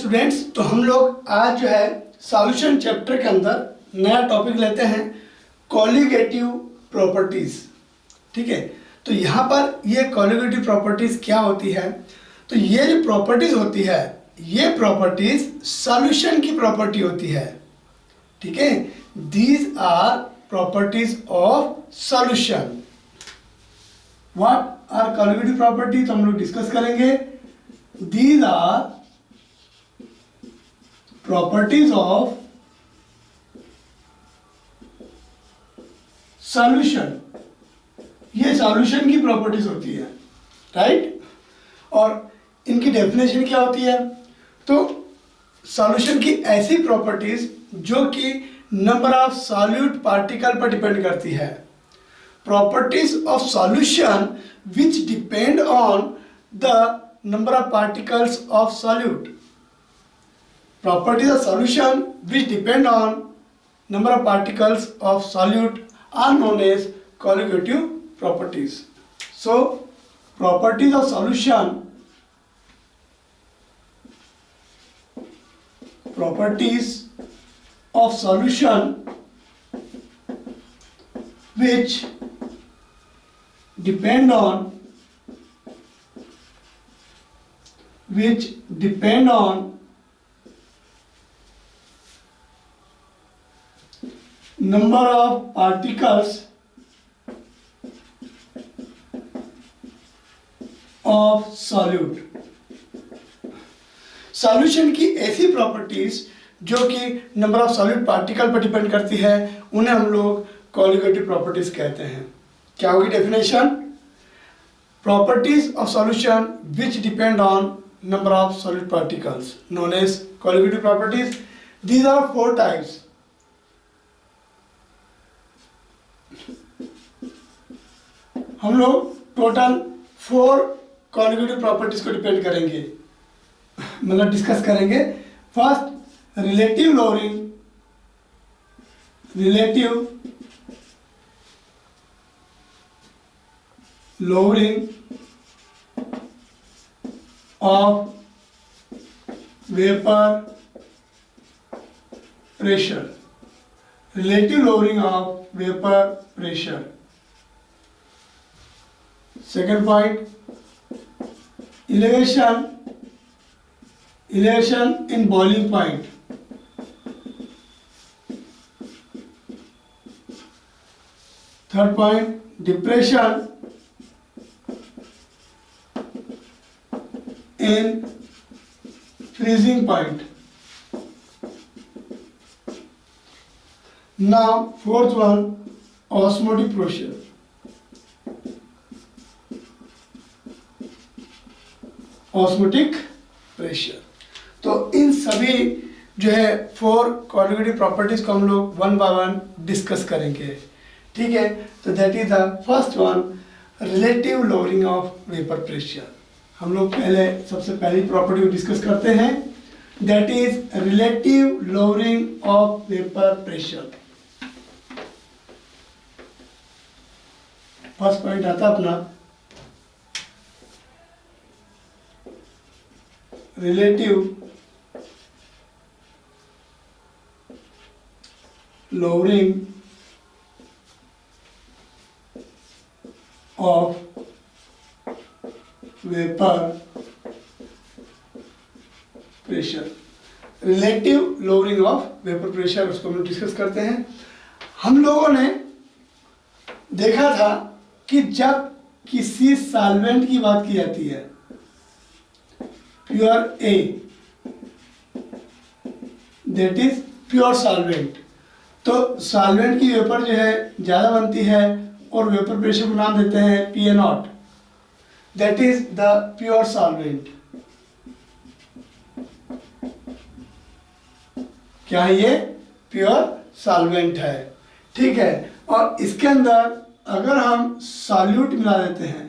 Students, तो हम लोग आज जो है सॉल्यूशन चैप्टर के अंदर नया टॉपिक लेते हैं कॉलिगेटिव प्रॉपर्टीज। ठीक है, तो यहाँ पर ये कॉलिगेटिव प्रॉपर्टीज क्या होती है? तो ये जो प्रॉपर्टीज होती है ये प्रॉपर्टीज सॉल्यूशन की प्रॉपर्टी होती है। ठीक है, these are properties of solution. What are colligative property, तो हम लोग डिस्कस करेंगे। These are properties of solution. ये सॉल्यूशन की प्रॉपर्टीज होती है, राइट? और इनकी डेफिनेशन क्या होती है? तो सॉल्यूशन की ऐसी प्रॉपर्टीज जो कि नंबर ऑफ सॉल्यूट पार्टिकल पर डिपेंड करती है। Properties of solution which depend on the number of particles of solute. Properties of solution which depend on number of particles of solute are known as colligative properties. So, properties of solution which depend on number of particles of solute। Solution की ऐसी properties जो कि number of solute particle पर depend करती है उन्हें हम लोग कॉलिगेटिव प्रॉपर्टीज कहते हैं। क्या होगी definition? Properties of solution which depend on number of solute particles known as colligative properties. These are 4 types. हम लोग टोटल 4 कॉलिगेटिव प्रॉपर्टीज को डिपेंड करेंगे, मतलब डिस्कस करेंगे। First, relative lowering of vapour pressure. Relative lowering of vapour pressure. Second point, elevation in boiling point. Third point, depression in freezing point. Now fourth one, osmotic pressure. Osmotic pressure. तो इन सभी जो है 4 colligative properties को हम लोग 1 bye 1 discuss करेंगे। ठीक है, तो that is the first one, relative lowering of vapour pressure. हम लोग सबसे पहली प्रॉपर्टी को डिस्कस करते हैं, that is relative lowering of vapour pressure. First point आता अपना relative lowering of vapor pressure। Relative lowering of vapour pressure, उसको हम डिस्कस करते हैं। हम लोगों ने देखा था कि जब किसी सॉल्वेंट की बात की जाती है, pure A, that is pure solvent, तो सॉल्वेंट की वेपर जो है ज़्यादा बनती है और वेपर प्रेशर को नाम देते हैं PA0, that is the pure solvent. क्या है ये? प्योर सॉल्वेंट है। ठीक है, और इसके अंदर अगर हम सॉल्यूट मिला देते हैं,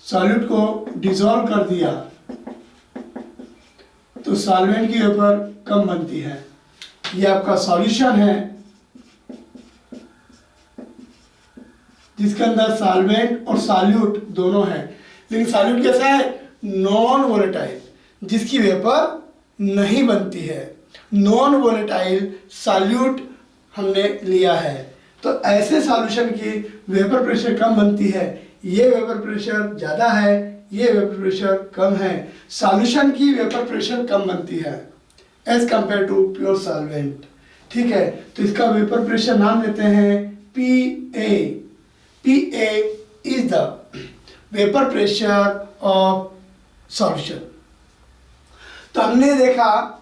सॉल्यूट को डिसॉल्व कर दिया, तो सॉल्वेंट की वेपर कम बनती है। ये आपका सॉल्यूशन है जिसके अंदर सॉल्वेंट और सॉल्यूट दोनों है। लेकिन सॉल्यूट कैसा है, नॉन वोलेटाइल, जिसकी वेपर नहीं बनती है। नॉन वोलेटाइल सॉल्यूट हमने लिया है, तो ऐसे सॉल्यूशन की वेपर प्रेशर कम बनती है। ये वेपर प्रेशर ज़्यादा है, ये वेपर प्रेशर कम है। सॉल्यूशन की वेपर प्रेशर कम बनती है as compare to pure solvent. ठीक है, तो इसका वेपर प्रेशर नाम लेते हैं PA। PA is the vapour pressure of solution. तो हमने देखा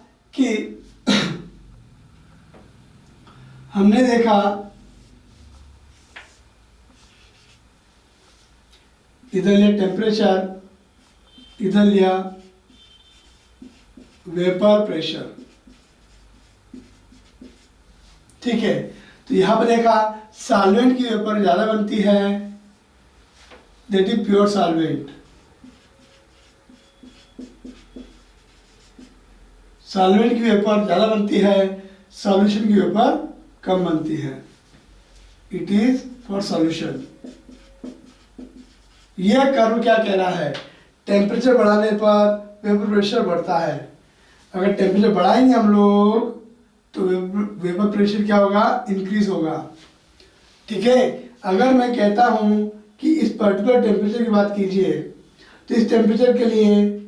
इधर लिया टेम्परेचर, इधर लिया वेपर प्रेशर। ठीक है, तो यहां पर देखा सॉल्वेंट की वेपर ज्यादा बनती है, that is pure solvent. Solvent की वेपर ज्यादा बनती है, सॉल्यूशन की वेपर कम बनती है। It is for solution. यह कर्व क्या कह रहा है, टेम्परेचर बढ़ाने पर वेपर प्रेशर बढ़ता है। अगर टेम्परेचर बढ़ाएंगे हम लोग तो वेपर प्रेशर क्या होगा, इंक्रीज होगा। ठीक है, अगर मैं कहता हूं कि इस पर्टिकुलर टेम्परेचर की बात कीजिए, तो इस टेम्परेचर के लिए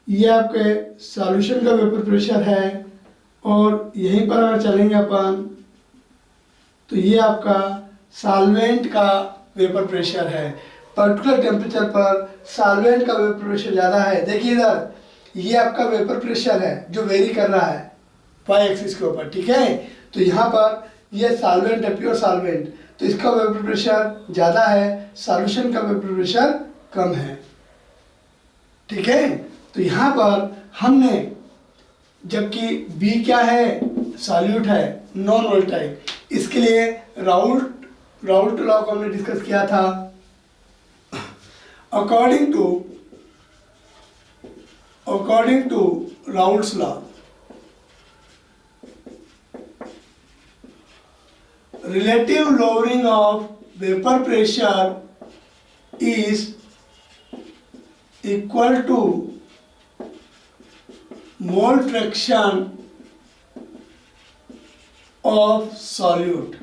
ये आपके सॉल्यूशन का वेपर प्रेशर है, और यहीं पर अगर चलेंगे अपन तो ये आपका सॉल्वेंट का वेपर प्रेशर है। पर्टिकुलर टेम्परेचर पर सॉल्वेंट का वेपर प्रेशर ज़्यादा है। देखिए इधर ये आपका वेपर प्रेशर है जो वेरी कर रहा है वाई एक्सिस के ऊपर। ठीक है, तो यहाँ पर ये सॉल्वेंट है, प्योर सॉल्वेंट, तो इसका वेपर प्रेशर ज़्यादा है, सॉल्यूशन का वेपर प्रेशर कम है। ठीक है, तो यहाँ पर हमने, जबकि B क्या है, सॉल्यूट है, नॉन वोलेटाइल, इसके लिए राउल्ट लॉ को हमने डिस्कस किया था। According to Raoult's law, relative lowering of vapor pressure is equal to mole fraction of solute.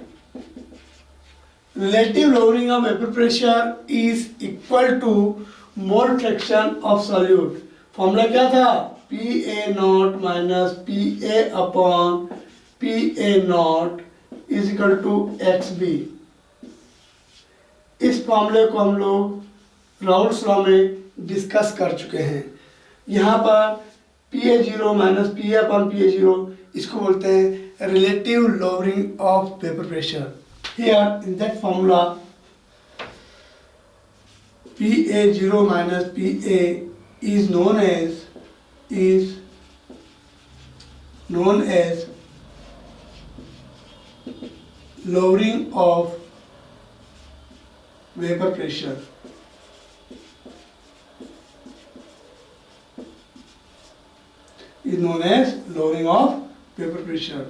Relative lowering of vapor pressure is equal to mole fraction of solute. Formula क्या था, PA not minus PA upon PA not is equal to XB। इस फॉर्मूले को हम लोग Raoult's law में discuss कर चुके हैं। यहाँ पर PA0 minus PA upon PA0, इसको बोलते हैं relative lowering of vapour pressure. Here in that formula PA0 minus PA is known as lowering of vapor pressure. Is known as lowering of vapor pressure,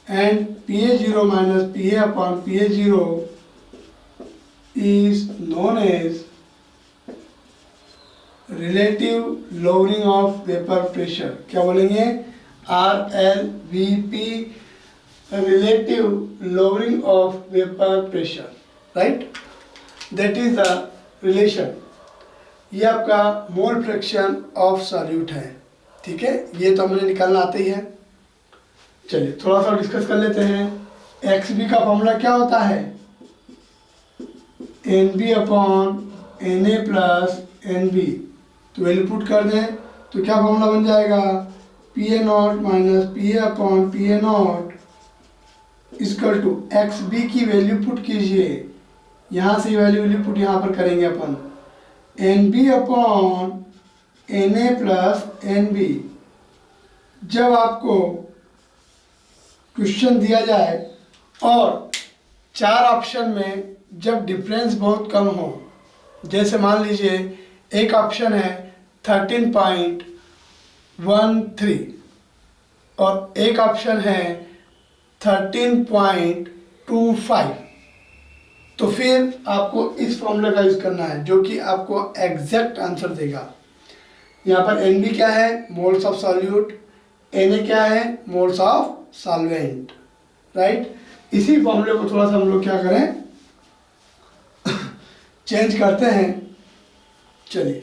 and PA0 minus PA upon PA0 is known as relative lowering of vapor pressure. क्या बोलेंगे, RLVP, relative lowering of vapor pressure, right? That is the relation. ये आपका mole fraction of solute है। ठीक है, ये तो हमें निकालना आता ही है। चलिए थोड़ा सा डिस्कस कर लेते हैं। XB का फॉर्मूला क्या होता है, NB upon NA plus NB। तो वैल्यू पुट कर दें तो क्या फॉर्मूला बन जाएगा, PA not minus PA upon PA not equal to XB की वैल्यू पुट कीजिए, यहाँ से वैल्यू पुट यहाँ पर करेंगे अपन, NB upon NA plus NB। जब आपको क्वेश्चन दिया जाए और चार ऑप्शन में जब डिफरेंस बहुत कम हो, जैसे मान लीजिए एक ऑप्शन है 13.13 और एक ऑप्शन है 13.25, तो फिर आपको इस फॉर्मूले का यूज़ करना है जो कि आपको एग्जैक्ट आंसर देगा। यहाँ पर एन क्या है, मोल्स ऑफ सॉल्यूट, एन क्या है, मोल्स ऑफ सॉल्वेंट, राइट। इसी फॉर्मूले को थोड़ा सा हम लोग क्या करें, चेंज करते हैं। चलिए,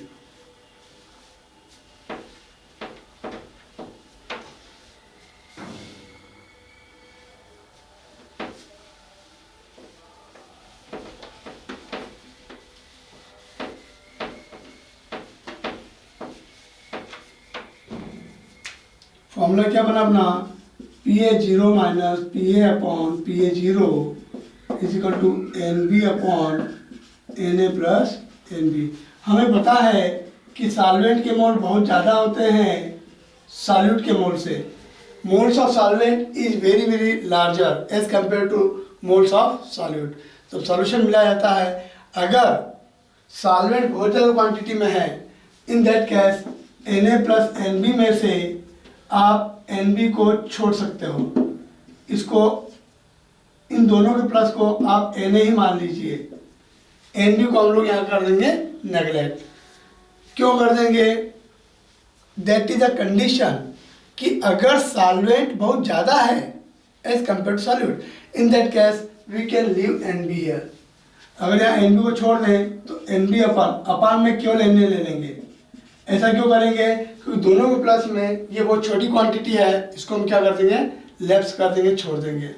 फॉर्मूला क्या बना अपना, PA0 minus PA upon PA0 is equal to NB upon Na plus NB। हमें पता है कि सॉल्वेंट के मोल बहुत ज़्यादा होते हैं सॉल्यूट के मोल से। Moles of solvent is very very larger as compare to moles of solute. जब सॉल्यूशन मिला जाता है, अगर सॉल्वेंट बहुत ज़्यादा क्वांटिटी में है, इन that case Na plus NB में से आप NB को छोड़ सकते हो। इसको, इन दोनों के प्लस को आप Na ही मान लीजिए, NB को हम लोग यहाँ कर देंगे नेगलेक्ट। क्यों कर देंगे, दैट इज अ कंडीशन कि अगर सॉल्वेंट बहुत ज़्यादा है as compare to solute, in that case we can leave NB here. अगर यहाँ NB को छोड़ दें तो NB अपान में केवल Na ले लेंगे। ऐसा क्यों करेंगे, क्योंकि दोनों के प्लस में ये बहुत छोटी क्वांटिटी है, इसको हम क्या कर देंगे, लेफ्ट कर देंगे, छोड़ देंगे,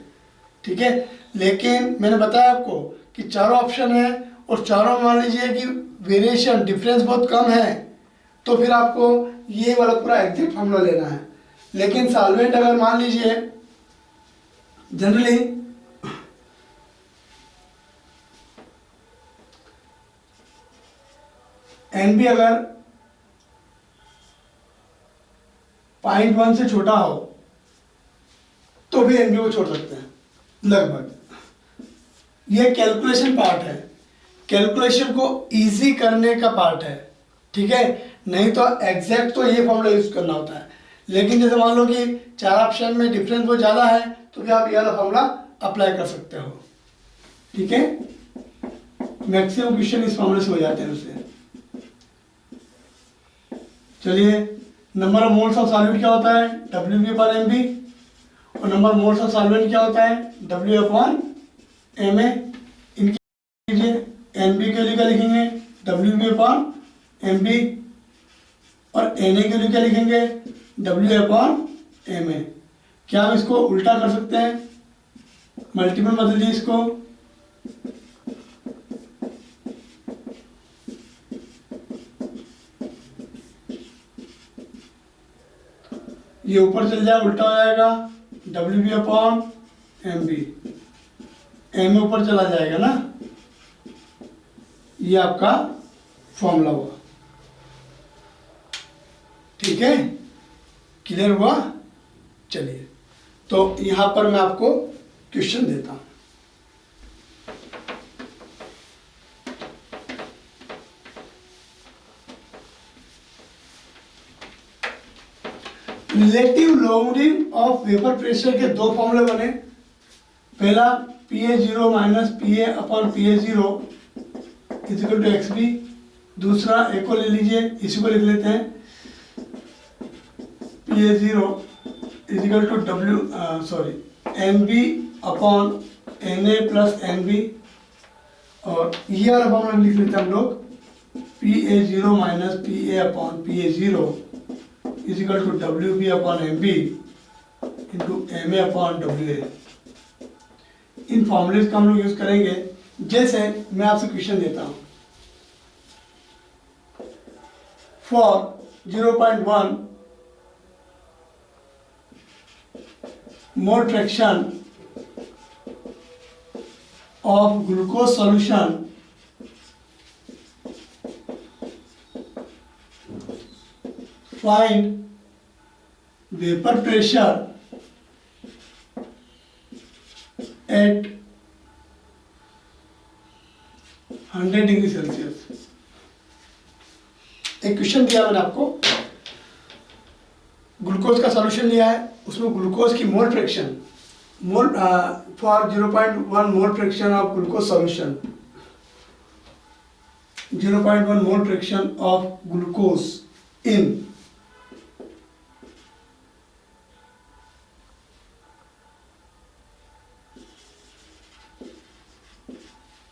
ठीक है। लेकिन मैंने बताया आपको कि चारों ऑप्शन है और चारों मान लीजिए कि वेरिएशन डिफरेंस बहुत कम है, तो फिर आपको ये वाला पूरा एग्जैक्ट फॉर्मूला लेना है। लेकिन सॉल्वेंट अगर मान लीजिए जनरली NB अगर 0.1 से छोटा हो तो भी NB को छोड़ सकते हैं लगभग। ये कैलकुलेशन पार्ट है, कैलकुलेशन को इजी करने का पार्ट है, ठीक है। नहीं तो एग्जैक्ट तो ये फॉर्मूला यूज करना होता है। लेकिन जैसे मान लो कि चार ऑप्शन में डिफरेंस बहुत ज़्यादा है तो भी आप ये वाला फॉर्मूला अप्लाई कर सकते हो, ठीक है। मैक्सिमम क्वेश्चन इस फॉर्मूले से हो जाते हैं उससे। चलिए, number of moles of solute क्या होता है, WB अपॉन MB, और number of moles of solvent क्या होता है, W अपॉन Ma। इनकी लीजिए, NB के लिए क्या लिखेंगे, WB अपॉन MB, और Na के लिए क्या लिखेंगे, W अपॉन Ma। क्या हम इसको उल्टा कर सकते हैं, मल्टीपल बदलिए इसको, ये ऊपर चल जाए, उल्टा हो जाएगा, WB अपॉन MB, M ऊपर चला जाएगा ना। ये आपका फॉर्मूला हुआ, ठीक है, क्लियर हुआ। चलिए, तो यहां पर मैं आपको क्वेश्चन देता हूं। Relative lowering of vapour pressure के दो फॉर्मूले बने। पहला PA0 minus PA upon PA0 is equal to XB। दूसरा एक को ले लीजिए, इसी को लिख लेते हैं, PA0 is equal to NB upon Na plus NB, और ये वाला फॉर्मूला लिख लेते हैं हम लोग, PA0 minus PA upon PA0 is equal to WB upon MB into Ma upon WA। इन फॉर्मूलेज का हम लोग यूज करेंगे। जैसे मैं आपसे क्वेश्चन देता हूं, for 0.1 mole fraction of glucose solution find vapor pressure at 100 degree Celsius. एक क्वेश्चन दिया मैंने आपको, ग्लूकोज का सॉल्यूशन लिया है, उसमें ग्लूकोज की mole fraction mole for 0.1 mole fraction of glucose solution, 0.1 mole fraction of glucose in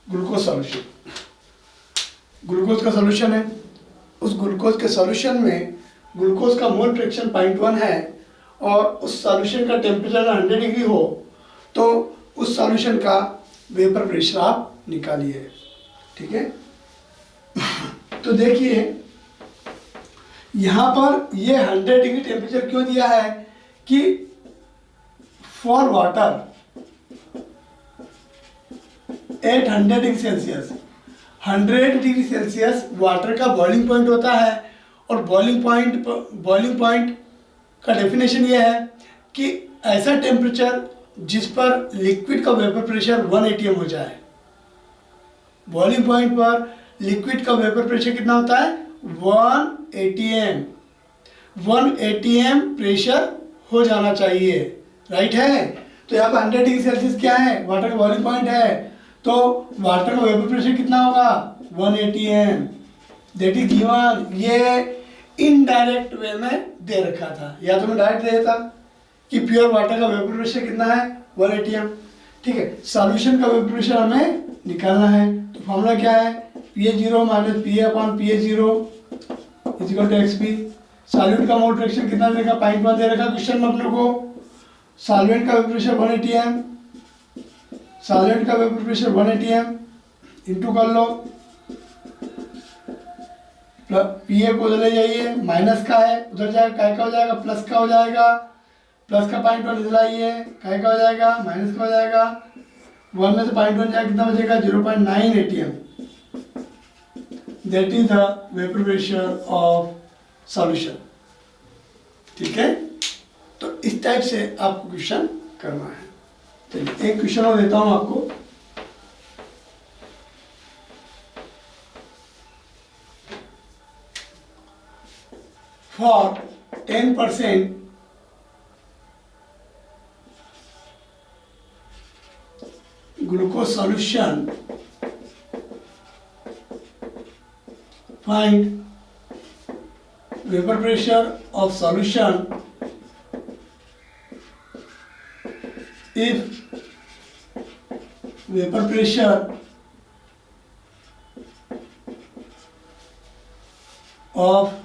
glucose solution. Glucose का सॉल्यूशन है, उस ग्लूकोज के सॉल्यूशन में ग्लूकोज का मोल फ्रैक्शन 0.1 है और उस सॉल्यूशन का टेम्परेचर 100 डिग्री हो तो उस सॉल्यूशन का वेपर प्रेशर आप निकालिए। ठीक है, तो देखिए यहाँ पर ये 100 डिग्री टेम्परेचर क्यों दिया है कि for water at 100 degree Celsius, 100 degree Celsius water का बॉइलिंग पॉइंट होता है और बॉइलिंग पॉइंट का डेफिनेशन ये है कि ऐसा टेम्परेचर जिस पर लिक्विड का वेपर प्रेशर 1 atm हो जाए। बॉइलिंग पॉइंट पर लिक्विड का वेपर प्रेशर कितना होता है 1 atm, 1 atm प्रेशर हो जाना चाहिए, राइट है। तो यहाँ पर 100 डिग्री सेल्सियस क्या है, वाटर का बॉइलिंग पॉइंट है, तो वाटर का वेपर प्रेशर कितना होगा 1 atm, दैट इज गिवन। ये इनडायरेक्ट वे में दे रखा था, या तो मैं डायरेक्ट दे देता कि प्योर वाटर का वेपर प्रेशर कितना है 1 atm। ठीक है, सॉल्यूशन का वेपर प्रेशर हमें निकालना है, तो फॉर्मूला क्या है PA0 minus PA/PA0 is equal to XP। Solute का मोल फ्रैक्शन कितना दे रखा 0.1 दे रखा क्वेश्चन में अपने को। सॉल्वेंट का वेपर प्रेशर 1 atm, सॉल्वेंट का वेपर प्रेशर 1 atm इंटू कर लो, PA को उधर ले जाइए, माइनस का है उधर जाएगा, काय का हो जाएगा प्लस का हो जाएगा, प्लस का 0.1 इधर आइए, काय का हो जाएगा माइनस का हो जाएगा, 1 में से 0.1 जाएगा कितना बचेगा 0.9 atm, that is the vapour pressure of solution. ठीक है, तो इस टाइप से आपको क्वेश्चन करना है। चलिए एक क्वेश्चन और देता हूं आपको। For 10% glucose solution, find vapor pressure of solution if vapor pressure of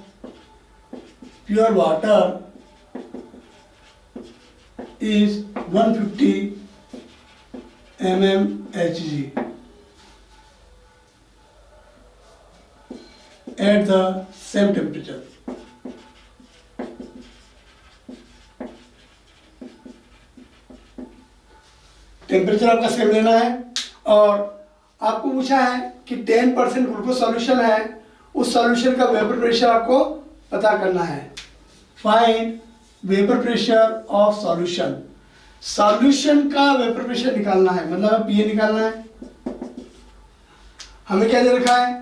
pure water is 150 mmHg at the same temperature। Temperature आपका सेम लेना है और आपको पूछा है कि 10% ग्लूकोज सॉल्यूशन है, उस सॉल्यूशन का वेपर प्रेशर आपको पता करना है। Find vapour pressure of solution, solution का वेपर प्रेशर निकालना है, मतलब पीए निकालना है। हमें क्या दे रखा है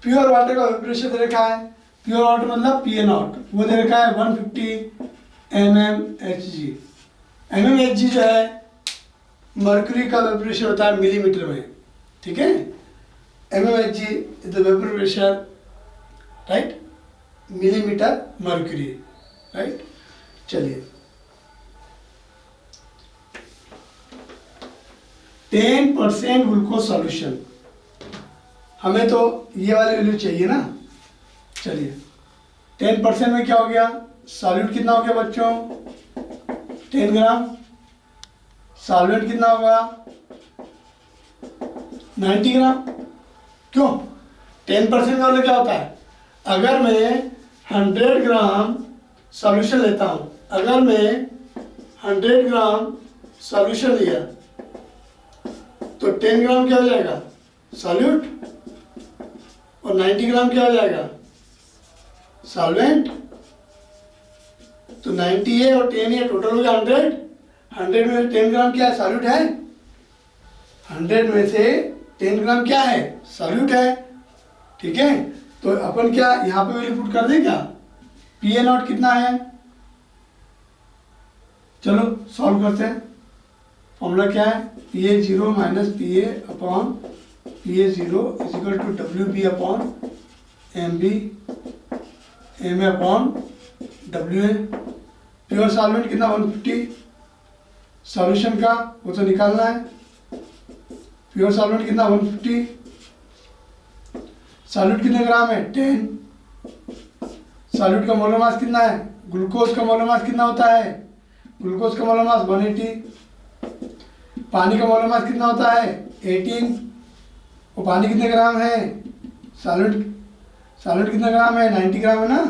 प्योर वाटर का वेपर प्रेशर दे रखा है, प्योर वाटर मतलब PA0 वो दे रखा है 150 mmHg। mmHg जो है मर्क्यूरी का वेपर प्रेशर होता है मिलीमीटर में। ठीक है, mmHg is the vapour pressure, right, millimetre mercury, right. चलिए 10% ग्लूकोज सॉल्यूशन, हमें तो ये वाली वैल्यू चाहिए ना। चलिए 10% में क्या हो गया, सॉल्यूट कितना हो गया बच्चों 10 ग्राम, सॉल्वेंट कितना होगा 90 ग्राम। क्यों 10% का मतलब क्या होता है, अगर मैं 100 ग्राम सॉल्यूशन लेता हूं, अगर मैं 100 ग्राम सॉल्यूशन लिया तो 10 ग्राम क्या हो जाएगा सॉल्यूट और 90 ग्राम क्या हो जाएगा सॉल्वेंट। तो 90 है और 10 है, टोटल हो गया 100। 100 में 10 ग्राम क्या है सॉल्यूट है, 100 में से 10 ग्राम क्या है सॉल्यूट है। ठीक है, तो अपन क्या यहाँ पे वैल्यू पुट कर दें क्या, PA0 कितना है चलो सॉल्व करते हैं। फॉर्मूला क्या है, P A zero minus P A upon P A zero is equal to W B upon M B M A upon W A. Pure solvent कितना 150, सॉल्यूशन का वो तो निकालना है। प्योर सॉल्वेंट कितना 150, सॉल्यूट कितने ग्राम है 10। सॉल्यूट का मोलर मास कितना है, ग्लूकोज का मोलर मास कितना होता है, ग्लूकोज का मोलर मास 180। पानी का मोलर मास कितना होता है 18। वो पानी कितने ग्राम है, सॉल्वेंट कितना ग्राम है 90 ग्राम है ना,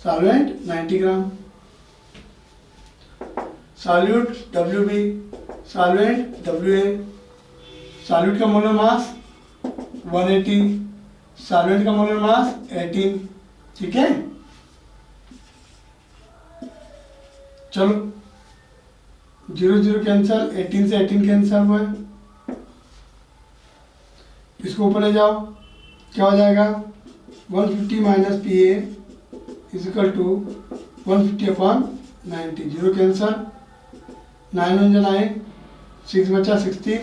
solvent 90 gram. Solute W B, solvent W A. Solute का मोलर मास 180, सॉल्वेंट का मोलर मास 18। ठीक है, चलो 0 0 कैंसल, 18 से 18 कैंसल हुआ है। इसको ऊपर ले जाओ, क्या हो जाएगा 150 minus P A is equal to 150 upon 90। 0 cancel, 9 1 9, 6 बचा 60,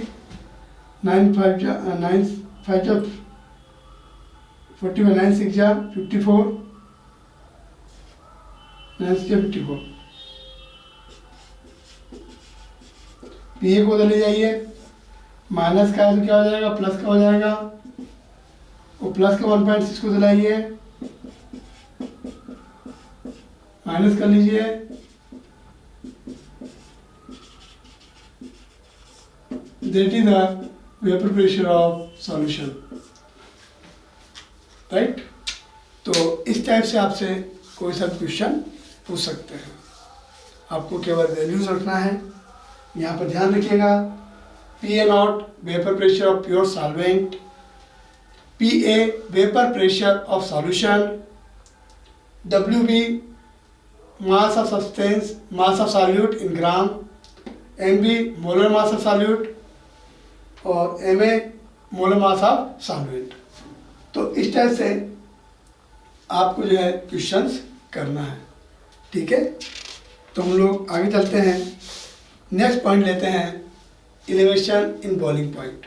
9 5 9 5 40 9 6 54, 9 6 54। पी ए को उधर ले जाइए, माइनस का है तो क्या हो जाएगा प्लस का हो जाएगा। वो प्लस का 1.6 को दिलाइए, माइनस कर लीजिए, that is the vapor pressure of solution, right. तो इस टाइप से आपसे कोई सा क्वेश्चन पूछ सकते हैं। आपको केवल वैल्यूज रखना है, यहाँ पर ध्यान रखिएगा। P A naught vapour pressure of pure solvent, P A vapour pressure of solution, W B mass of substance, mass of solute in gram, M B molar mass of solute और M A molar mass of solvent. तो इस type से आपको जो है questions करना है, ठीक है। तो हम लोग आगे चलते हैं, नेक्स्ट पॉइंट लेते हैं, elevation in boiling point.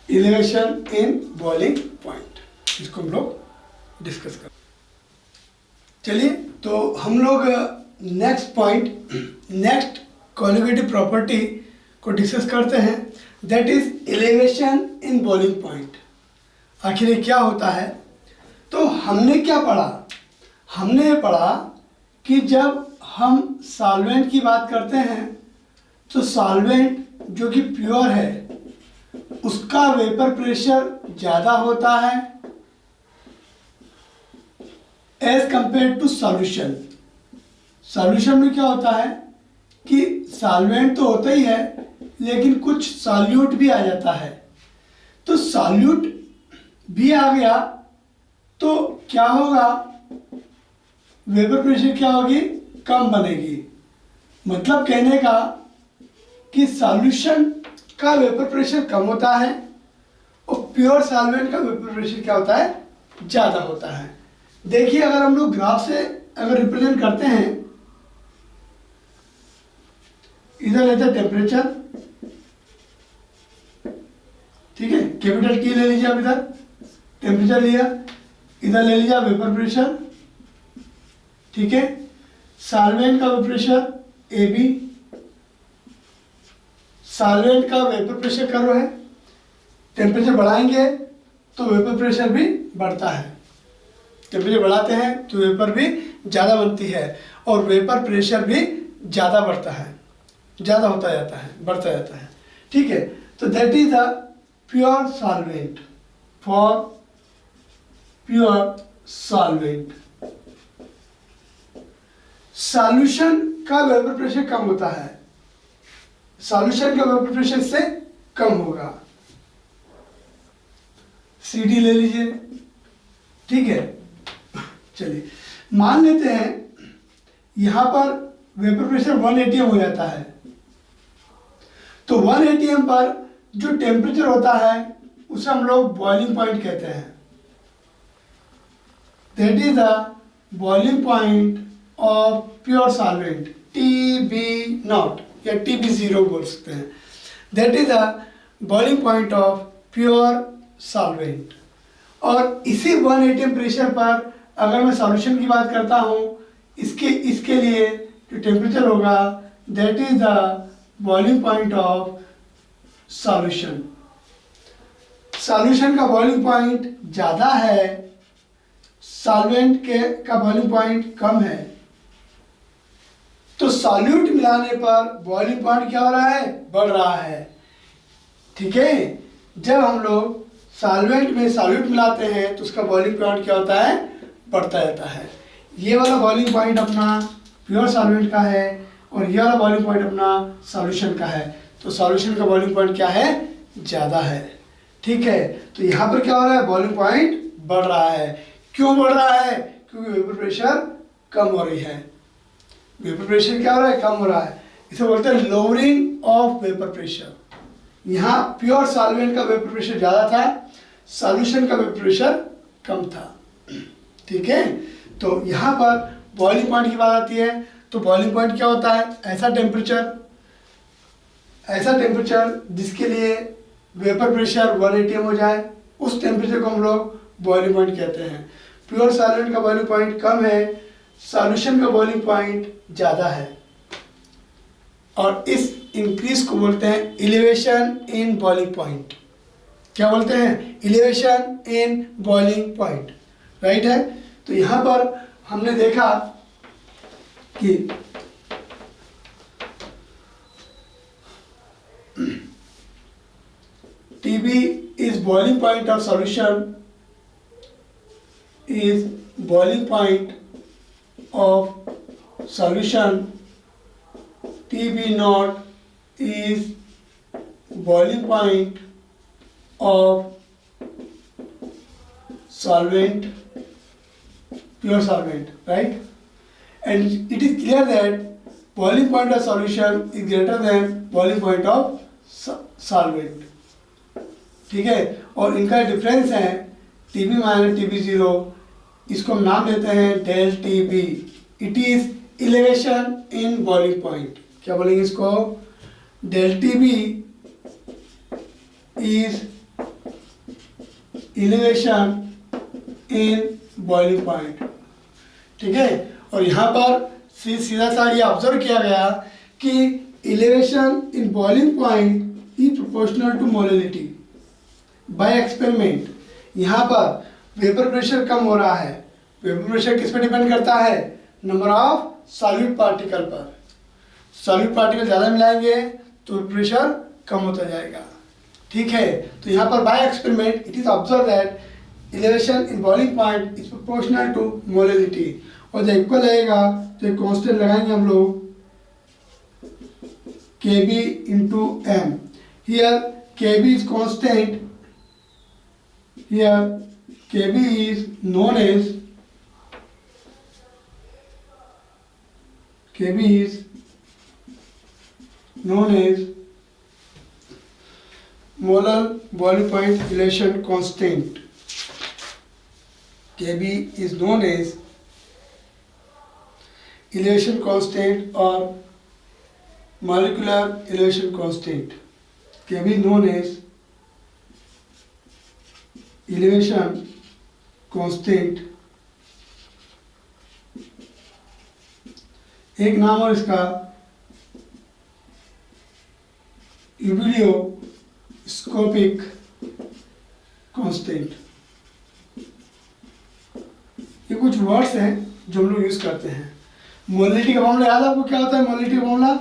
Elevation in boiling point, इसको हम लोग डिस्कस कर। चलिए, तो हम लोग next point, next conjugative property को डिस्कस करते हैं, that is elevation in boiling point. आखिर ये क्या होता है? तो हमने क्या पढ़ा, हमने पढ़ा कि जब हम सॉल्वेंट की बात करते हैं तो सॉल्वेंट जो कि प्योर है उसका वेपर प्रेशर ज़्यादा होता है as compare to solution. Solution में क्या होता है कि सॉल्वेंट तो होता ही है लेकिन कुछ सॉल्यूट भी आ जाता है। तो सॉल्यूट भी आ गया तो क्या होगा, वेपर प्रेशर क्या होगी, कम बनेगी। मतलब कहने का कि सॉल्यूशन का वेपर प्रेशर कम होता है और प्योर सॉल्वेंट का वेपर प्रेशर क्या होता है, ज़्यादा होता है। देखिए, अगर हम लोग ग्राफ से अगर रिप्रेजेंट करते हैं, इधर लेते हैं टेम्परेचर, ठीक है, कैपिटल टी ले लीजिए। आप इधर टेम्परेचर लिया, इधर ले लीजिए वेपर प्रेशर, ठीक है। सॉल्वेंट का vapour pressure A B, solvent का वेपर प्रेशर कर्व है, टेम्परेचर बढ़ाएंगे तो वेपर प्रेशर भी बढ़ता है। टेम्परेचर बढ़ाते हैं तो वेपर भी ज़्यादा बनती है और वेपर प्रेशर भी ज़्यादा बढ़ता है, ज़्यादा होता जाता है, बढ़ता जाता है, ठीक है। तो that is the pure solvent, for pure solvent. Solution का वेपर प्रेशर कम होता है, सॉल्यूशन का वेपर प्रेशर से कम होगा। CD ले लीजिए, ठीक है। चलिए मान लेते हैं यहां पर वेपर प्रेशर 1 atm हो जाता है, तो 1 atm पर जो टेम्परेचर होता है उसे हम लोग बॉइलिंग पॉइंट कहते हैं। That is the boiling point of pure solvent, TB0 या TB0 बोल सकते हैं। That is the boiling point of pure solvent. और इसी 1 atm प्रेशर पर अगर मैं सॉल्यूशन की बात करता हूँ, इसके लिए जो टेम्परेचर होगा that is the boiling point of solution. Solution का बॉइलिंग पॉइंट ज़्यादा है, सॉल्वेंट का बॉइलिंग पॉइंट कम है, तो सॉल्यूट मिलाने पर बॉइलिंग पॉइंट क्या हो रहा है, बढ़ रहा है। ठीक है, जब हम लोग सॉल्वेंट में सॉल्यूट मिलाते हैं तो उसका बॉइलिंग पॉइंट क्या होता है, बढ़ता रहता है। ये वाला बॉइलिंग पॉइंट अपना प्योर सॉल्वेंट का है और ये वाला बॉइलिंग पॉइंट अपना सॉल्यूशन का है, तो सॉल्यूशन का बॉइलिंग पॉइंट क्या है, ज़्यादा है। ठीक है, तो यहाँ पर क्या हो रहा है, बॉइलिंग पॉइंट बढ़ रहा है। क्यों बढ़ रहा है, क्योंकि वेपर प्रेशर कम हो रही है। वेपर प्रेशर क्या हो रहा है, कम हो रहा है, इसे बोलते हैं लोअरिंग ऑफ वेपर प्रेशर। यहाँ प्योर सॉल्वेंट का वेपर प्रेशर ज़्यादा था, सॉल्यूशन का वेपर प्रेशर कम था। ठीक है, तो यहाँ पर बॉइलिंग पॉइंट की बात आती है, तो बॉइलिंग पॉइंट क्या होता है, ऐसा टेम्परेचर जिसके लिए वेपर प्रेशर 1 atm हो जाए, उस टेम्परेचर को हम लोग बॉइलिंग पॉइंट कहते हैं। प्योर सॉल्वेंट का बॉइलिंग पॉइंट कम है, सॉल्यूशन का बॉइलिंग पॉइंट ज़्यादा है, और इस इंक्रीज को बोलते हैं इलिवेशन इन बॉइलिंग पॉइंट। क्या बोलते हैं, इलिवेशन इन बॉइलिंग पॉइंट, राइट है। तो यहाँ पर हमने देखा कि TB is boiling point of solution, is boiling point of solution, TB0 is boiling point of solvent, pure solvent, right? And it is clear that boiling point of solution is greater than boiling point of solvent. ठीक है, और इनका difference है TB minus TB0, इसको हम नाम देते हैं del TB। It is elevation in boiling point. क्या बोलेंगे इसको, del TB is elevation in boiling point. ठीक है, और यहाँ पर सीधा सा ये ऑब्जर्व किया गया कि elevation in boiling point is proportional to molality. By experiment यहाँ पर वेपर प्रेशर कम हो रहा है। वेपर प्रेशर किस पर डिपेंड करता है, नंबर ऑफ सॉल्यूट पार्टिकल पर। सॉल्यूट पार्टिकल ज़्यादा मिलाएंगे तो प्रेशर कम होता जाएगा। ठीक है, तो यहाँ पर by experiment it is observe that elevation in boiling point is proportional to molality. और जब इक्वल रहेगा तो एक कांस्टेंट लगाएंगे हम लोग Kb into m। Here Kb is constant, here Kb is known as molar boiling point relation constant। Kb is known as elevation constant or molecular elevation constant। Kb is known as elevation constant। एक नाम और इसका यूबिलियोस्कोपिक constant. ये कुछ words हैं जो हम लोग यूज करते हैं। मोलैलिटी का फॉर्मूला याद है आपको, क्या होता है मोलैलिटी का फॉर्मूला?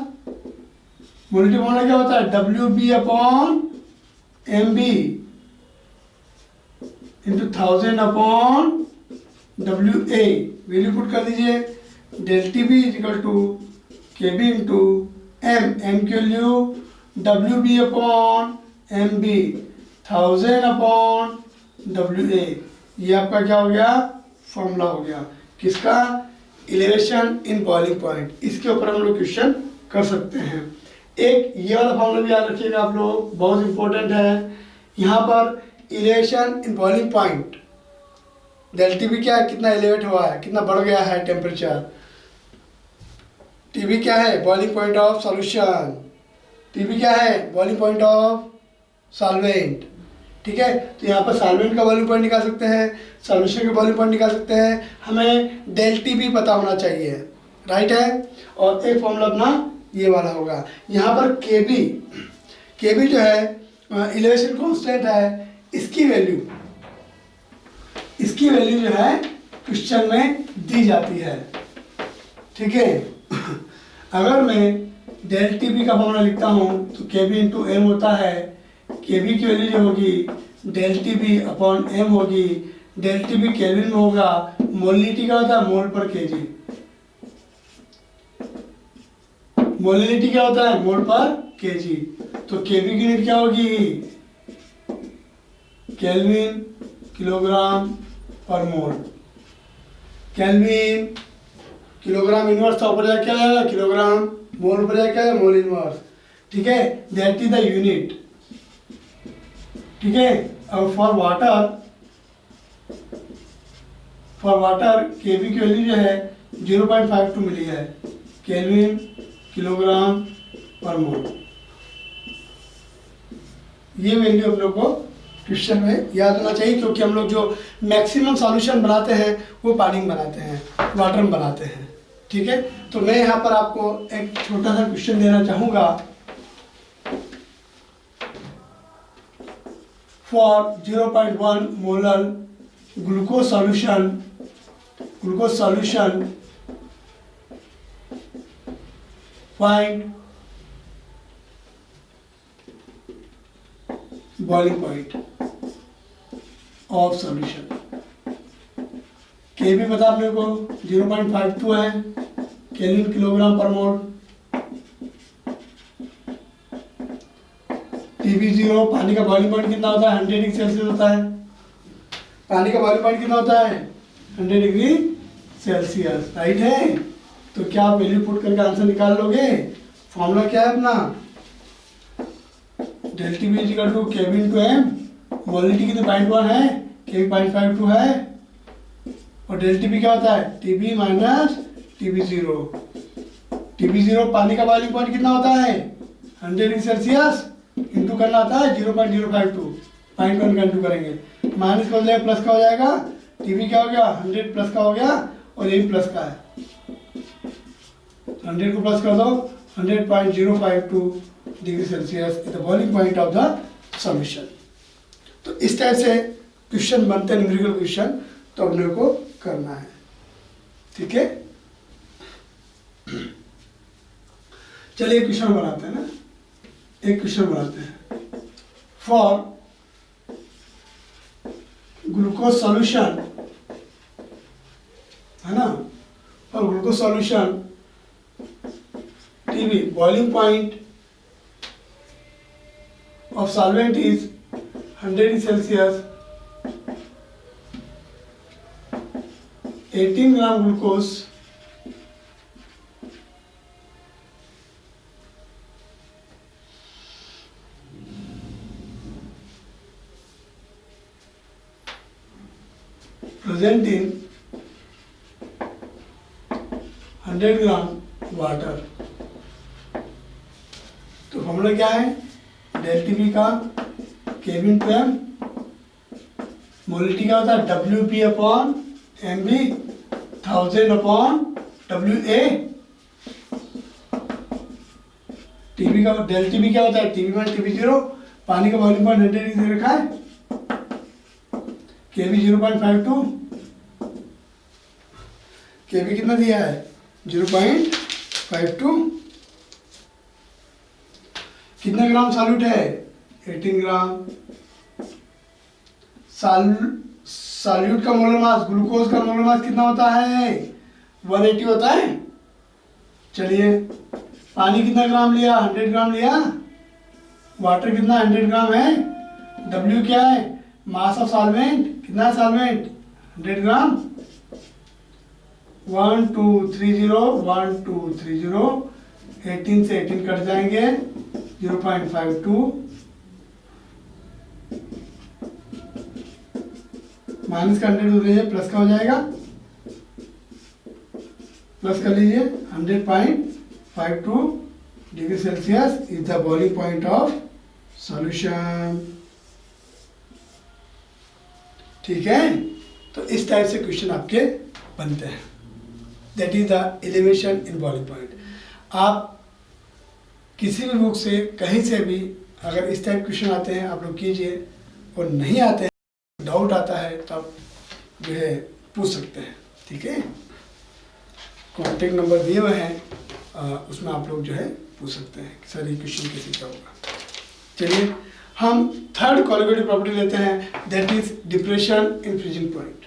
मोलैलिटी फॉर्मूला क्या होता है, WB/MB into 1000/WA। Value put कर दीजिए, del T B is equal to K B into M, M के value W B upon M B, 1000 upon W A. ये आपका क्या हो गया, फॉर्मूला हो गया किसका, इलेवेशन इन बॉइलिंग पॉइंट। इसके ऊपर हम लोग क्वेश्चन कर सकते हैं। एक ये वाला फॉर्मूला भी याद रखिएगा आप लोग, बहुत इंपॉर्टेंट है। यहाँ पर elevation in boiling point, del T B क्या है, कितना एलिवेट हुआ है, कितना बढ़ गया है टेम्परेचर। टी बी क्या है, boiling point of solution. T B क्या है, बॉइलिंग पॉइंट ऑफ सॉल्वेंट। ठीक है, तो यहाँ पर सॉल्वेंट का बॉइलिंग पॉइंट निकाल सकते हैं, सॉल्यूशन का बॉइलिंग पॉइंट निकाल सकते हैं। हमें डेल टी बी पता होना चाहिए, राइट है। और एक फॉर्मूला अपना ये वाला होगा। यहाँ पर के बी जो है इलेवेशन कांस्टेंट है, इसकी वैल्यू जो है क्वेश्चन में दी जाती है। ठीक है, अगर मैं डेल टी बी का फॉर्मूला लिखता हूँ तो के बी इंटू एम होता है। के बी की वैल्यू जो होगी del T B upon M होगी। डेल टी बी केल्विन में होगा, मोलिटी का होता है मोल पर केजी। मोलिटी क्या होता है, मोल पर केजी। तो केबी की यूनिट क्या होगी, केल्विन किलोग्राम पर मोल। केल्विन किलोग्राम इनवर्स था, ऊपर जाके क्या आएगा किलोग्राम, मोल ऊपर जाके आएगा मोल इनवर्स। ठीक है, दैट इज द यूनिट। ठीक है, अब फॉर वाटर केबी की वैल्यू जो है 0.52 मिली है, केल्विन किलोग्राम पर मोल। ये वैल्यू हम लोग को क्वेश्चन में याद होना चाहिए, क्योंकि हम लोग जो मैक्सिमम सॉल्यूशन बनाते हैं वो पानी में बनाते हैं, वाटर में बनाते हैं। ठीक है, तो मैं यहाँ पर आपको एक छोटा सा क्वेश्चन देना चाहूँगा। For 0.1 molar glucose solution find boiling point of solution. के भी पता अपने को 0.52 है, केल्विन किलोग्राम पर मोल। टीबी 0, पानी का बॉइलिंग पॉइंट कितना होता है, 100 डिग्री सेल्सियस होता है। पानी का बॉइलिंग पॉइंट कितना होता है, 100 डिग्री सेल्सियस, राइट है। तो क्या आप वैल्यू पुट करके आंसर निकाल लोगे। फॉर्मूला क्या है अपना, del T B equal to K B into M. Molality कितने 0.1 है, के बी 0.52 है, और डेल टी बी क्या होता है, T B minus T B 0। T B 0 पानी का बॉइलिंग पॉइंट कितना होता है, 100 डिग्री सेल्सियस, इंटू करना होता है 0.052, 0.1 का इंटू करेंगे, माइनस का हो जाएगा प्लस का हो जाएगा। टी बी क्या हो गया, 100 प्लस का हो गया, और ये भी प्लस का है, 100 को प्लस कर दो, 100.052 degree Celsius is the boiling point of the solution. तो इस टाइप से क्वेश्चन बनते हैं, न्यूमेरिकल क्वेश्चन, तो अपने को करना है। ठीक है, चलिए क्वेश्चन बनाते हैं ना, एक क्वेश्चन बनाते हैं। फॉर ग्लूकोज सॉल्यूशन, है ना, for glucose solution TB boiling point of solvent is 100 degree Celsius, 18 gram glucose, present in 100 gram water। तो फॉर्मूला क्या है, डेल टी बी का केविन टू एम, मोलिटी क्या होता है W B upon M B, 1000 upon W A. TB का del T B क्या होता है, टीबी वन टीबी 0, पानी का बॉइलिंग पॉइंट 100 डिग्री रखा है, केबी 0.52, केबी कितना दिया है 0.52। कितना ग्राम सॉल्यूट है, 18 ग्राम। सॉल्यूट का मोलर मास, ग्लूकोज का मोलर मास कितना होता है, 180 होता है। चलिए पानी कितना ग्राम लिया, 100 ग्राम लिया। वाटर कितना 100 ग्राम है। W क्या है, मास ऑफ सॉल्वेंट, कितना सॉल्वेंट 100 ग्राम। 1 2 3 0 1 2 3 0, 18 से 18 कट जाएंगे, 0.52 माइनस का 100 हो लीजिए, प्लस का हो जाएगा, प्लस कर लीजिए। 100.52 degree Celsius is the boiling point of solution. ठीक है, तो इस टाइप से क्वेश्चन आपके बनते हैं। That is the elevation in boiling point. आप किसी भी बुक से कहीं से भी अगर इस टाइप क्वेश्चन आते हैं आप लोग कीजिए, और नहीं आते हैं, डाउट आता है, तो आप जो है पूछ सकते हैं। ठीक है, कॉन्टेक्ट नंबर दिए हुए हैं, उसमें आप लोग जो है पूछ सकते हैं कि सर ये क्वेश्चन कैसे क्या होगा। चलिए हम थर्ड कोलिगेटिव प्रॉपर्टी लेते हैं, that is depression in freezing point.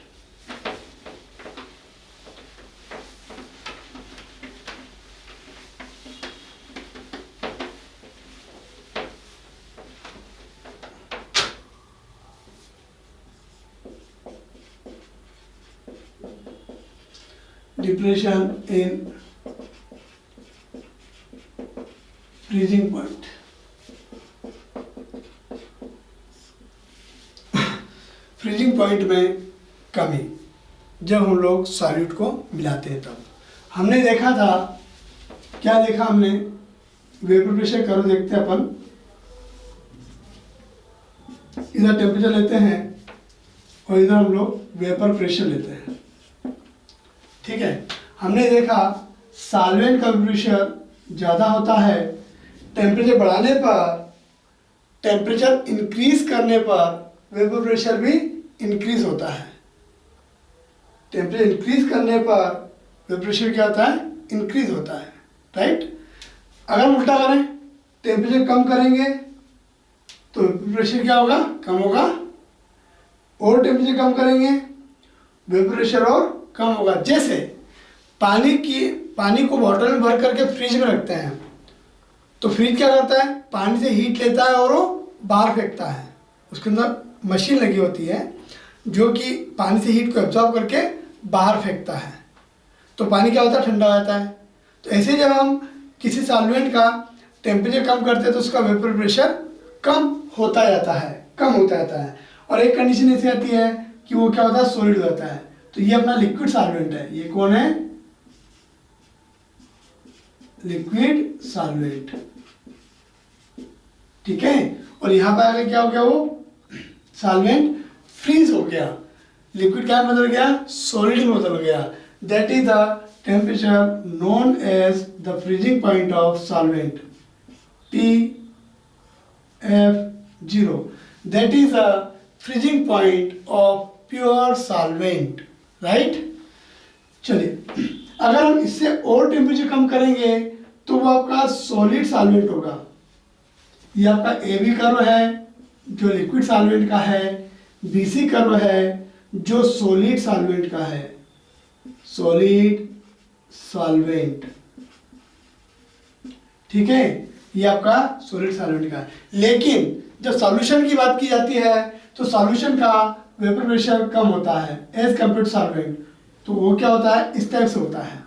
Depression in freezing point. Freezing point में कमी, जब हम लोग सॉल्यूट को मिलाते हैं तब हमने देखा था, क्या देखा हमने, वेपर प्रेशर करो देखते हैं अपन। इधर टेम्परेचर लेते हैं और इधर हम लोग वेपर प्रेशर लेते हैं। ठीक है, हमने देखा सॉल्वेंट का प्रेशर ज़्यादा होता है, टेम्परेचर बढ़ाने पर, टेम्परेचर इंक्रीज करने पर वेपर प्रेशर भी इंक्रीज होता है। टेम्परेचर इंक्रीज करने पर वेपर प्रेशर क्या होता है, इंक्रीज होता है। राइट, अगर उल्टा करें, टेम्परेचर कम करेंगे तो वेपर प्रेशर क्या होगा, कम होगा, और टेम्परेचर कम करेंगे वेपर प्रेशर और कम होगा। जैसे पानी को बॉटल में भर करके फ्रिज में रखते हैं, तो फ्रिज क्या करता है, पानी से हीट लेता है और वो बाहर फेंकता है। उसके अंदर मशीन लगी होती है जो कि पानी से हीट को एब्जॉर्ब करके बाहर फेंकता है, तो पानी क्या होता है, ठंडा हो जाता है। तो ऐसे जब हम किसी सॉल्वेंट का टेम्परेचर कम करते हैं तो उसका वेपर प्रेशर कम होता जाता है। और एक कंडीशन ऐसी आती है कि वो क्या होता है, सॉलिड हो जाता है। तो ये अपना लिक्विड सॉल्वेंट है। ये कौन है, लिक्विड सॉल्वेंट। ठीक है, और यहां पर आगे क्या हो गया, वो सॉल्वेंट फ्रीज हो गया, लिक्विड क्या बदल गया, सॉलिड में बदल गया। That is the temperature known as the freezing point of solvent, TF0। That is the freezing point of pure solvent. Right, चलिए अगर हम इससे और टेम्परेचर कम करेंगे तो वो आपका सॉलिड सॉल्वेंट होगा। ये आपका AB कर्व है जो लिक्विड सॉल्वेंट का है, BC कर्व है जो सॉलिड सॉल्वेंट का है, सॉलिड सॉल्वेंट। ठीक है, ये आपका सॉलिड सॉल्वेंट का है। लेकिन जब सॉल्यूशन की बात की जाती है तो सॉल्यूशन का वेपर प्रेशर कम होता है एज कम्पेयर टू सॉल्वेंट। तो वो क्या होता है, इस टाइप से होता है।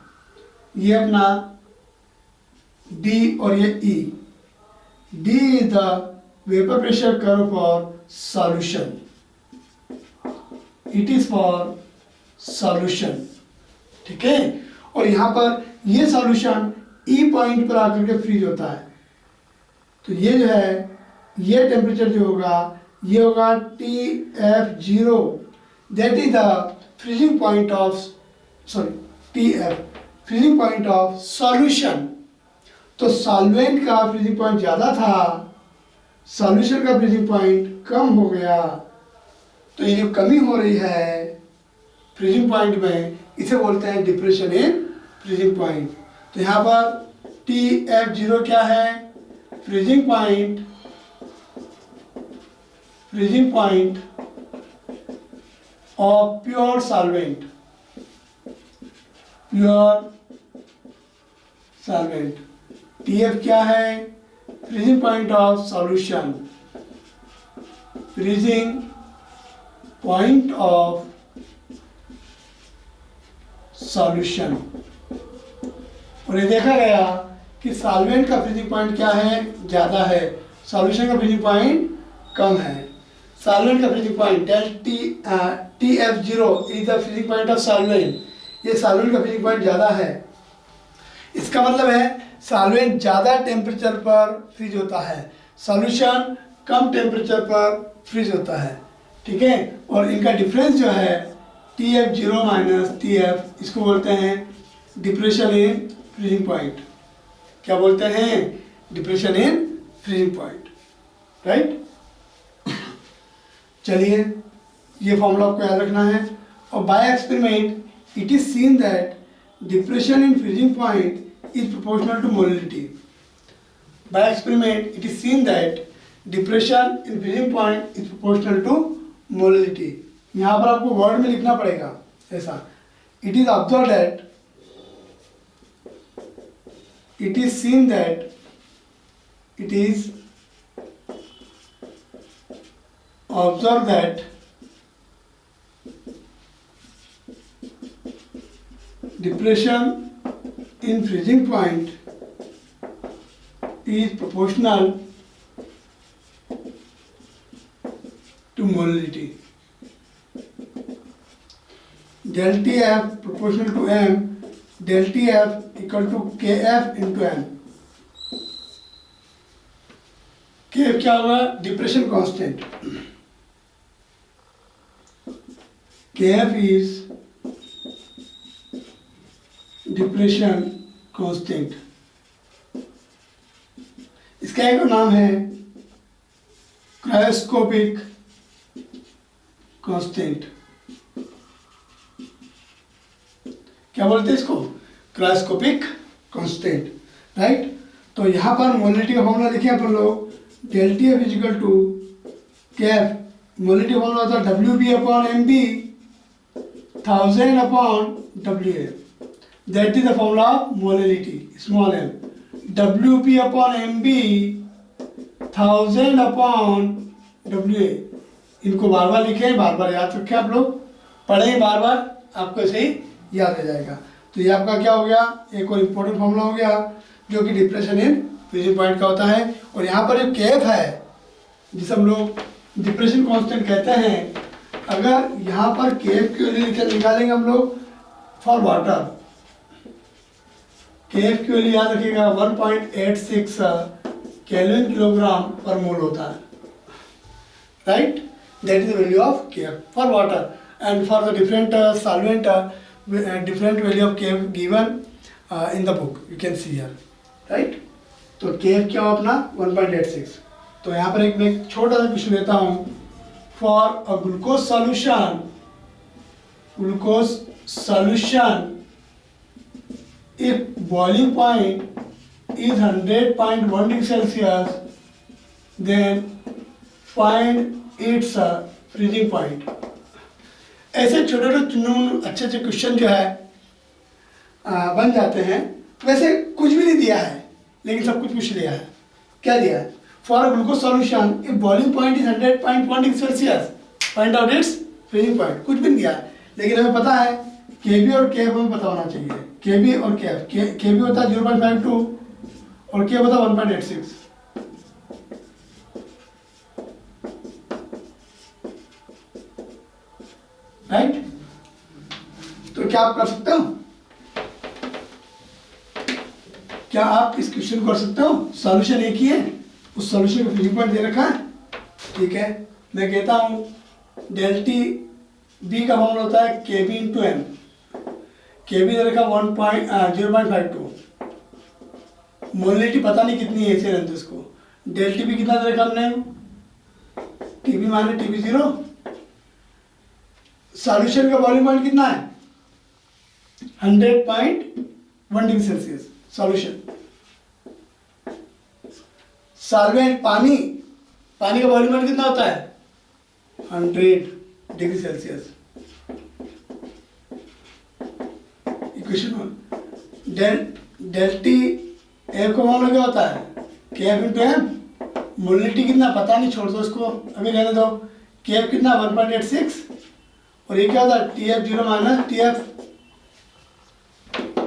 ये अपना D और ये E, D is the vapour pressure curve for solution, it is for solution. ठीक है, और यहां पर ये सॉल्यूशन E पॉइंट पर आकर के फ्रीज होता है। तो ये जो है, ये टेम्परेचर जो होगा ये होगा TF0, that is the freezing point of, sorry TF, freezing point of solution. तो सॉल्वेंट का फ्रीजिंग पॉइंट ज़्यादा था, सॉल्यूशन का फ्रीजिंग पॉइंट कम हो गया। तो ये जो कमी हो रही है फ्रीजिंग पॉइंट में, इसे बोलते हैं डिप्रेशन इन फ्रीजिंग पॉइंट। तो यहाँ पर TF0 क्या है, freezing point of pure solvent, pure solvent. TF क्या है? Freezing point of solution, freezing point of solution. और ये देखा गया कि सॉल्वेंट का फ्रीजिंग पॉइंट क्या है? ज़्यादा है, सॉल्यूशन का फ्रीजिंग पॉइंट कम है। सॉल्वेंट का freezing point TF0 is the freezing point of solvent, ये सॉल्वेंट का फ्रीजिंग पॉइंट ज़्यादा है। इसका मतलब है सॉल्वेंट ज़्यादा टेम्परेचर पर फ्रीज होता है, सॉल्यूशन कम टेम्परेचर पर फ्रीज होता है, ठीक है। और इनका डिफरेंस जो है TF0 माइनस TF, इसको बोलते हैं डिप्रेशन इन फ्रीजिंग पॉइंट। क्या बोलते हैं? Depression in freezing point, right. चलिए, ये फॉर्मूला आपको याद रखना है। और by experiment it is seen that depression in freezing point is proportional to molality. By experiment it is seen that depression in freezing point is proportional to molality. यहाँ पर आपको वर्ड में लिखना पड़ेगा ऐसा, it is observe that, it is seen that it is observed that depression in freezing point is proportional to molality. Del TF proportional to M, del TF equal to KF into M। KF क्या होगा? Depression constant. KF is depression constant. इसका एक नाम है cryoscopic constant. क्या बोलते हैं इसको? Cryoscopic constant, right. तो यहाँ पर मोलिलिटी का फॉर्मूला लिखे अपन लोग, del TF is equal to KF। Molality का फॉर्मूला होता है WB upon MB 1000 upon WA, that is the formula of molality, small m। WB upon MB 1000 upon WA, इनको बार बार लिखें, बार बार याद रखें, आप लोग पढ़ें बार बार, आपको ऐसे ही याद आ जाएगा। तो ये आपका क्या हो गया? एक और इम्पोर्टेंट फॉर्मूला हो गया जो कि डिप्रेशन इन फ्रीजिंग पॉइंट का होता है। और यहाँ पर जो KF है, जिसे हम लोग डिप्रेशन कांस्टेंट कहते हैं, अगर यहाँ पर KF की वैल्यू निकालेंगे हम लोग फॉर वाटर, KF की वैल्यू याद रखिएगा 1.86 केल्विन किलोग्राम पर मोल होता है, right. That is the value of KF for water, and for the different solvent different value of KF given in the book, you can see here, right। तो KF क्या हो अपना 1.86। तो यहाँ पर मैं एक छोटा सा क्वेश्चन देता हूँ, for a glucose solution if boiling point is 100.1 degree Celsius, then find its freezing point। ऐसे छोटे छोटे अच्छे अच्छे क्वेश्चन जो है बन जाते हैं। वैसे कुछ भी नहीं दिया है, लेकिन सब कुछ पूछ लिया है। क्या दिया है? For a glucose solution if boiling point is 100.1 degree Celsius, find out it's freezing point. कुछ भी नहीं दिया है, लेकिन हमें पता है KB और KF हमें पता होना चाहिए। KB और KF, KB होता है 0.52 और KF होता है 1.86, राइट। तो क्या आप कर सकते हो? क्या आप इस क्वेश्चन को कर सकते हो? सॉल्यूशन एक ही है, उस सॉल्यूशन का फ्रीजिंग पॉइंट दे रखा है, ठीक है। मैं कहता हूं डेल टी बी का फॉर्मूला होता है KB इंटू M। KB दे रखा 0.52, मोलिलिटी पता नहीं कितनी है इसे रहते उसको। डेल टी बी कितना दे रखा हमने? TB माने TB0। सॉल्यूशन का बॉइलिंग पॉइंट कितना है? 100.1 डिग्री सेल्सियस सॉल्यूशन। सॉल्वेंट पानी का बॉइलिंग पॉइंट कितना होता है? 100 degree Celsius, question one, del T F का फॉर्मूला क्या होता है? के एफ इंटू एम। मोलिटी कितना पता नहीं, छोड़ दो उसको, अभी रहने दो। के एफ कितना 1.86, और ये क्या होता है? T F zero minus T F,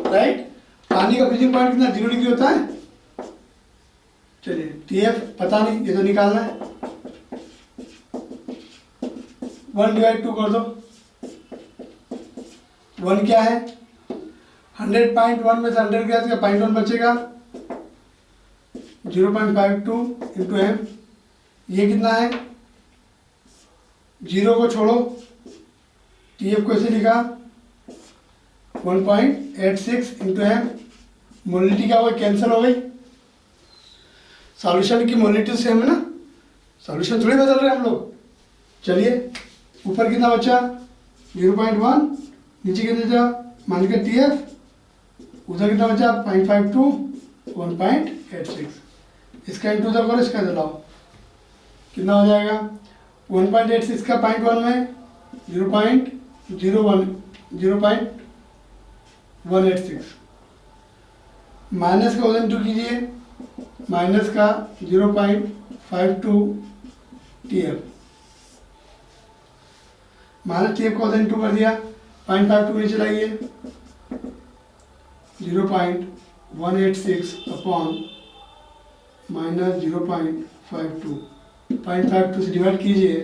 right. पानी का फ्रीजिंग पॉइंट कितना? 0 डिग्री होता है। चलिए टी एफ पता नहीं, ये तो निकालना है। 1/2 कर दो। 1 क्या है? 100.1 में से 100 गया तो 0.1 बचेगा। 0.52 इंटू एम, ये कितना है? 0 को छोड़ो, टी एफ को ऐसे लिखा 1.86 इंटू एम। मोलिटी क्या हो गई? कैंसिल हो गई। सॉल्यूशन की मोलिटी सेम है ना, सॉल्यूशन थोड़ी बदल रहे हैं हम लोग। चलिए ऊपर कितना बचा? 0.1, नीचे कितना बचा? मान के टी एफ, उधर कितना बचा? 0.52, 1.86। इसका इंटू द करो, इसका चलाओ, कितना हो जाएगा? 1.86 का 0.1 में 0.186, माइनस का उधर इंटू कीजिए, माइनस का 0.52 T F, minus T F का उधर इंटू कर दिया, 0.52 नीचे लाइए, 0.186 अपॉन माइनस 0.52, 0.52 से डिवाइड कीजिए,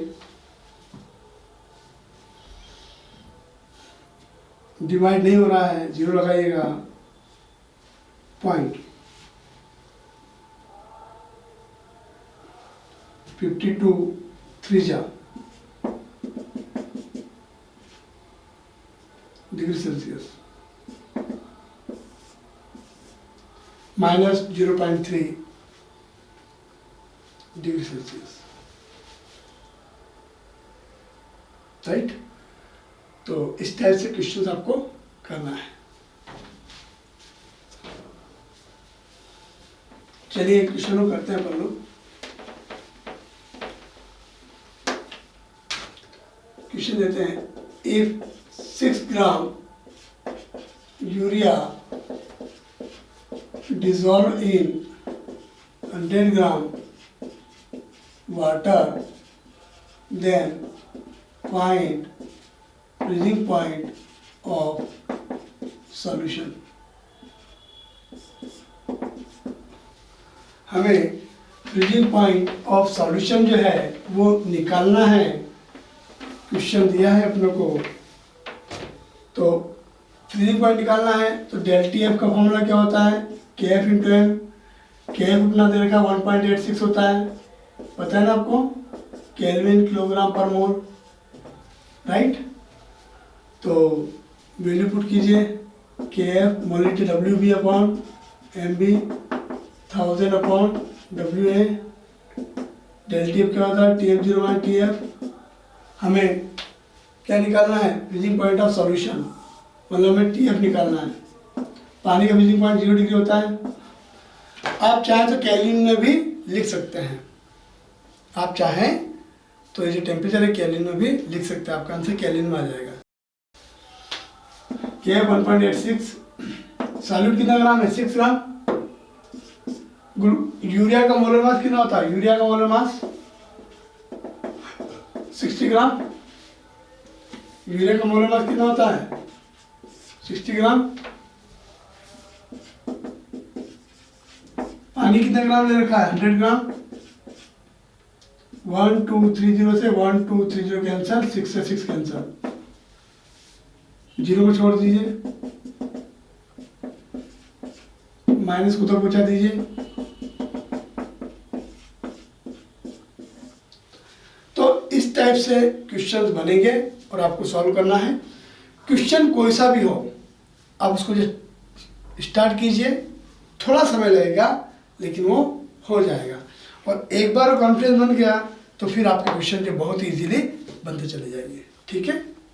डिवाइड नहीं हो रहा है, 0 लगाइएगा, point 52 3 degree Celsius, minus 0.3 degree Celsius, right. तो इस टाइप से क्वेश्चन आपको करना है। चलिए क्वेश्चन को करते हैं अपन लोग। क्वेश्चन देते हैं, if 6 gram urea dissolved in 100 gram water, then find freezing point of solution। हमें फ्रीजिंग पॉइंट ऑफ सॉल्यूशन जो है वो निकालना है। क्वेश्चन दिया है अपने को, तो फ्रीजिंग पॉइंट निकालना है। तो डेल टी एफ का फॉर्मूला क्या होता है? के एफ इंटू एम। के एफ अपना दे रखा 1.86 होता है, पता है ना आपको, kelvin kilogram per mole, right. तो वैल्यू पुट कीजिए, K F molality W B upon M B 1000 upon W A. Del T F क्या होता है? T F zero minus T F. हमें क्या निकालना है? फ्रीजिंग पॉइंट ऑफ सॉल्यूशन, मतलब हमें टी एफ निकालना है। पानी का फ्रीजिंग पॉइंट 0 डिग्री होता है। आप चाहें तो केल्विन में भी लिख सकते हैं, आप चाहें तो ये जो टेम्परेचर है केल्विन में भी लिख सकते हैं, आपका आंसर केल्विन में आ जाएगा। के एफ 1.86, सॉल्यूट कितना ग्राम है? 6 ग्राम। यूरिया का मोलर मास कितना होता है? यूरिया का मोलर मास 60 ग्राम। यूरिया का मोलर मास कितना होता है? 60 ग्राम। पानी कितने ग्राम ले रखा है? 100 ग्राम। 1 2 3 0 से 1 2 3 0 कैंसल, 6 से 6 कैंसल, 0 को छोड़ दीजिए, माइनस को तो पहुंचा दीजिए। तो इस टाइप से क्वेश्चन बनेंगे और आपको सॉल्व करना है। क्वेश्चन कोई सा भी हो, आप उसको स्टार्ट कीजिए, थोड़ा समय लगेगा लेकिन वो हो जाएगा। और एक बार कॉन्फिडेंस बन गया तो फिर आपके क्वेश्चन जो बहुत इजीली बनते चले जाएंगे। ठीक है।